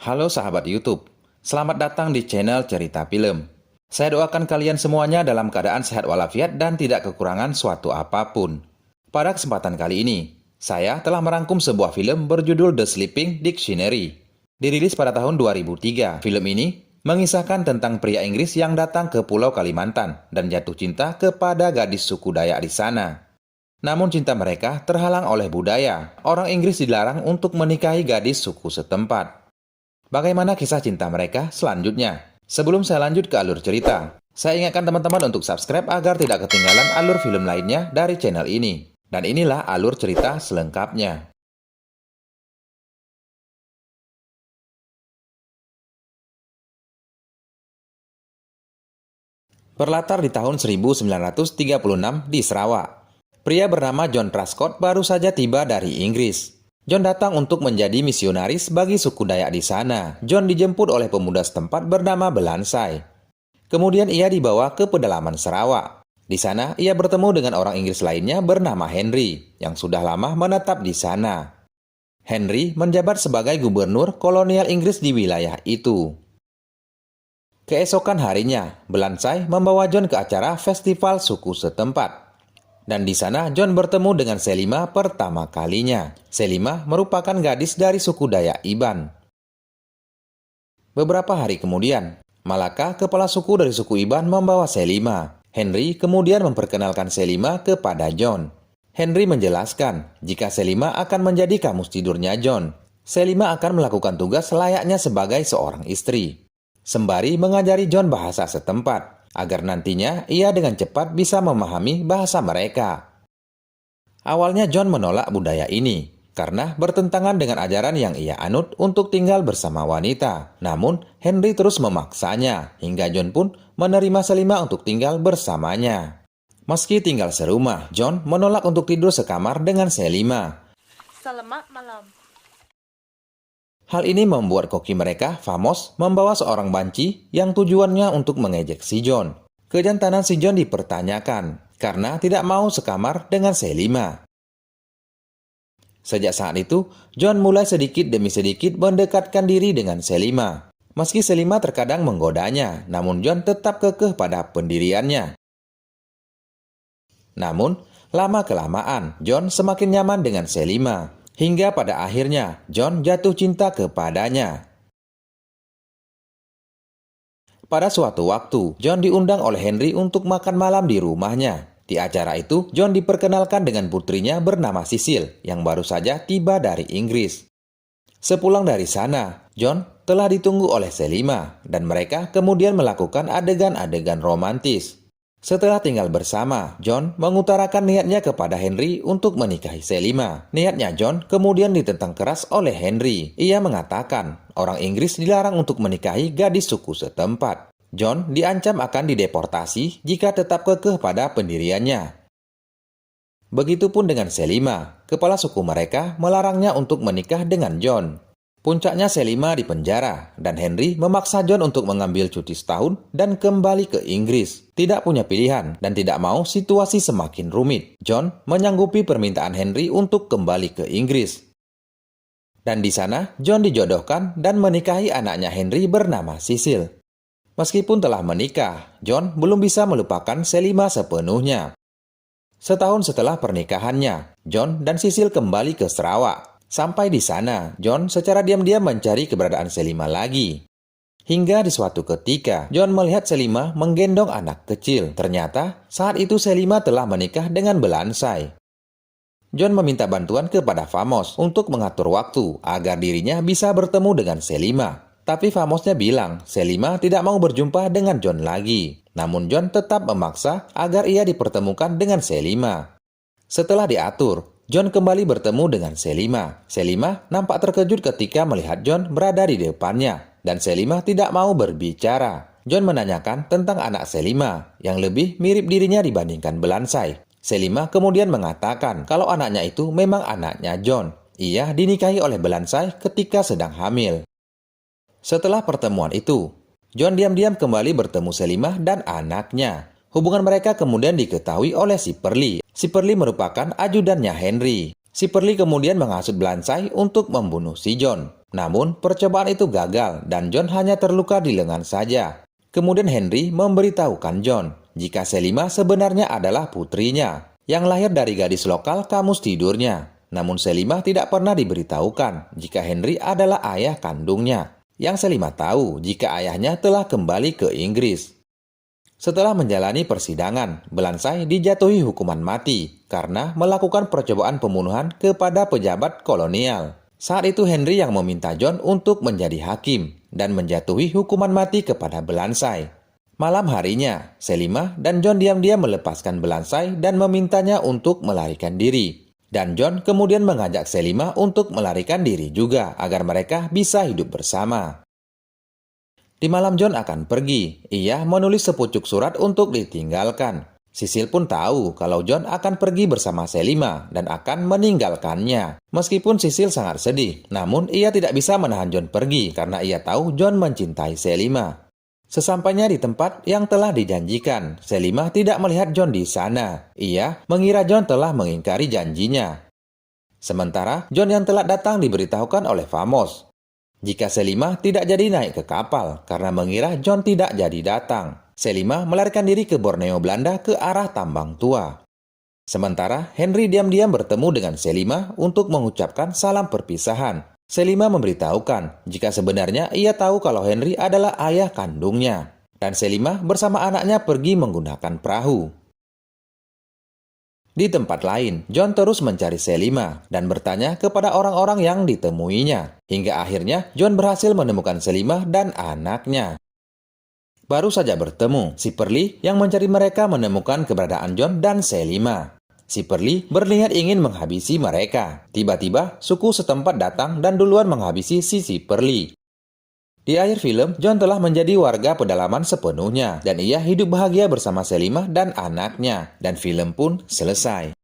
Halo sahabat YouTube, selamat datang di channel Cerita Film. Saya doakan kalian semuanya dalam keadaan sehat walafiat dan tidak kekurangan suatu apapun. Pada kesempatan kali ini, saya telah merangkum sebuah film berjudul The Sleeping Dictionary. Dirilis pada tahun 2003, film ini mengisahkan tentang pria Inggris yang datang ke Pulau Kalimantan dan jatuh cinta kepada gadis suku Dayak di sana. Namun cinta mereka terhalang oleh budaya. Orang Inggris dilarang untuk menikahi gadis suku setempat. Bagaimana kisah cinta mereka selanjutnya? Sebelum saya lanjut ke alur cerita, saya ingatkan teman-teman untuk subscribe agar tidak ketinggalan alur film lainnya dari channel ini. Dan inilah alur cerita selengkapnya. Berlatar di tahun 1936 di Sarawak. Pria bernama John Truscott baru saja tiba dari Inggris. John datang untuk menjadi misionaris bagi suku Dayak di sana. John dijemput oleh pemuda setempat bernama Belansai. Kemudian ia dibawa ke pedalaman Sarawak. Di sana ia bertemu dengan orang Inggris lainnya bernama Henry, yang sudah lama menetap di sana. Henry menjabat sebagai gubernur kolonial Inggris di wilayah itu. Keesokan harinya, Belansai membawa John ke acara festival suku setempat. Dan di sana John bertemu dengan Selima pertama kalinya. Selima merupakan gadis dari suku Dayak Iban. Beberapa hari kemudian, Malaka, kepala suku dari suku Iban, membawa Selima. Henry kemudian memperkenalkan Selima kepada John. Henry menjelaskan jika Selima akan menjadi kamus tidurnya John. Selima akan melakukan tugas layaknya sebagai seorang istri, sembari mengajari John bahasa setempat, agar nantinya ia dengan cepat bisa memahami bahasa mereka. Awalnya John menolak budaya ini, karena bertentangan dengan ajaran yang ia anut untuk tinggal bersama wanita. Namun, Henry terus memaksanya, hingga John pun menerima Selima untuk tinggal bersamanya. Meski tinggal serumah, John menolak untuk tidur sekamar dengan Selima. Selamat malam. Hal ini membuat koki mereka, Famos, membawa seorang banci yang tujuannya untuk mengejek si John. Kejantanan si John dipertanyakan karena tidak mau sekamar dengan Selima. Sejak saat itu, John mulai sedikit demi sedikit mendekatkan diri dengan Selima. Meski Selima terkadang menggodanya, namun John tetap kekeh pada pendiriannya. Namun, lama-kelamaan, John semakin nyaman dengan Selima. Hingga pada akhirnya, John jatuh cinta kepadanya. Pada suatu waktu, John diundang oleh Henry untuk makan malam di rumahnya. Di acara itu, John diperkenalkan dengan putrinya bernama Cecil, yang baru saja tiba dari Inggris. Sepulang dari sana, John telah ditunggu oleh Selima, dan mereka kemudian melakukan adegan-adegan romantis. Setelah tinggal bersama, John mengutarakan niatnya kepada Henry untuk menikahi Selima. Niatnya John kemudian ditentang keras oleh Henry. Ia mengatakan orang Inggris dilarang untuk menikahi gadis suku setempat. John diancam akan dideportasi jika tetap kekeh pada pendiriannya. Begitupun dengan Selima, kepala suku mereka melarangnya untuk menikah dengan John. Puncaknya Selima dipenjara, dan Henry memaksa John untuk mengambil cuti setahun dan kembali ke Inggris. Tidak punya pilihan dan tidak mau situasi semakin rumit, John menyanggupi permintaan Henry untuk kembali ke Inggris. Dan di sana, John dijodohkan dan menikahi anaknya Henry bernama Cecil. Meskipun telah menikah, John belum bisa melupakan Selima sepenuhnya. Setahun setelah pernikahannya, John dan Cecil kembali ke Sarawak. Sampai di sana, John secara diam-diam mencari keberadaan Selima lagi. Hingga di suatu ketika, John melihat Selima menggendong anak kecil. Ternyata, saat itu Selima telah menikah dengan Belansai. John meminta bantuan kepada Famos untuk mengatur waktu agar dirinya bisa bertemu dengan Selima. Tapi Famosnya bilang Selima tidak mau berjumpa dengan John lagi. Namun John tetap memaksa agar ia dipertemukan dengan Selima. Setelah diatur, John kembali bertemu dengan Selima. Selima nampak terkejut ketika melihat John berada di depannya, dan Selima tidak mau berbicara. John menanyakan tentang anak Selima, yang lebih mirip dirinya dibandingkan Belansai. Selima kemudian mengatakan kalau anaknya itu memang anaknya John. Ia dinikahi oleh Belansai ketika sedang hamil. Setelah pertemuan itu, John diam-diam kembali bertemu Selima dan anaknya. Hubungan mereka kemudian diketahui oleh si Perli. Si Perli merupakan ajudannya Henry. Si Perli kemudian menghasut Belansai untuk membunuh si John. Namun, percobaan itu gagal dan John hanya terluka di lengan saja. Kemudian Henry memberitahukan John jika Selima sebenarnya adalah putrinya yang lahir dari gadis lokal kamus tidurnya. Namun Selima tidak pernah diberitahukan jika Henry adalah ayah kandungnya. Yang Selima tahu jika ayahnya telah kembali ke Inggris. Setelah menjalani persidangan, Belansai dijatuhi hukuman mati karena melakukan percobaan pembunuhan kepada pejabat kolonial. Saat itu Henry yang meminta John untuk menjadi hakim dan menjatuhi hukuman mati kepada Belansai. Malam harinya, Selima dan John diam-diam melepaskan Belansai dan memintanya untuk melarikan diri. Dan John kemudian mengajak Selima untuk melarikan diri juga agar mereka bisa hidup bersama. Di malam John akan pergi, ia menulis sepucuk surat untuk ditinggalkan. Cecil pun tahu kalau John akan pergi bersama Selima dan akan meninggalkannya. Meskipun Cecil sangat sedih, namun ia tidak bisa menahan John pergi karena ia tahu John mencintai Selima. Sesampainya di tempat yang telah dijanjikan, Selima tidak melihat John di sana. Ia mengira John telah mengingkari janjinya. Sementara John yang telat datang diberitahukan oleh Famos jika Selima tidak jadi naik ke kapal karena mengira John tidak jadi datang. Selima melarikan diri ke Borneo, Belanda ke arah tambang tua. Sementara Henry diam-diam bertemu dengan Selima untuk mengucapkan salam perpisahan. Selima memberitahukan jika sebenarnya ia tahu kalau Henry adalah ayah kandungnya. Dan Selima bersama anaknya pergi menggunakan perahu. Di tempat lain, John terus mencari Selima dan bertanya kepada orang-orang yang ditemuinya. Hingga akhirnya John berhasil menemukan Selima dan anaknya. Baru saja bertemu, si Perli yang mencari mereka menemukan keberadaan John dan Selima. Si Perli berniat ingin menghabisi mereka. Tiba-tiba, suku setempat datang dan duluan menghabisi si Perli. Di akhir film, John telah menjadi warga pedalaman sepenuhnya dan ia hidup bahagia bersama Selima dan anaknya. Dan film pun selesai.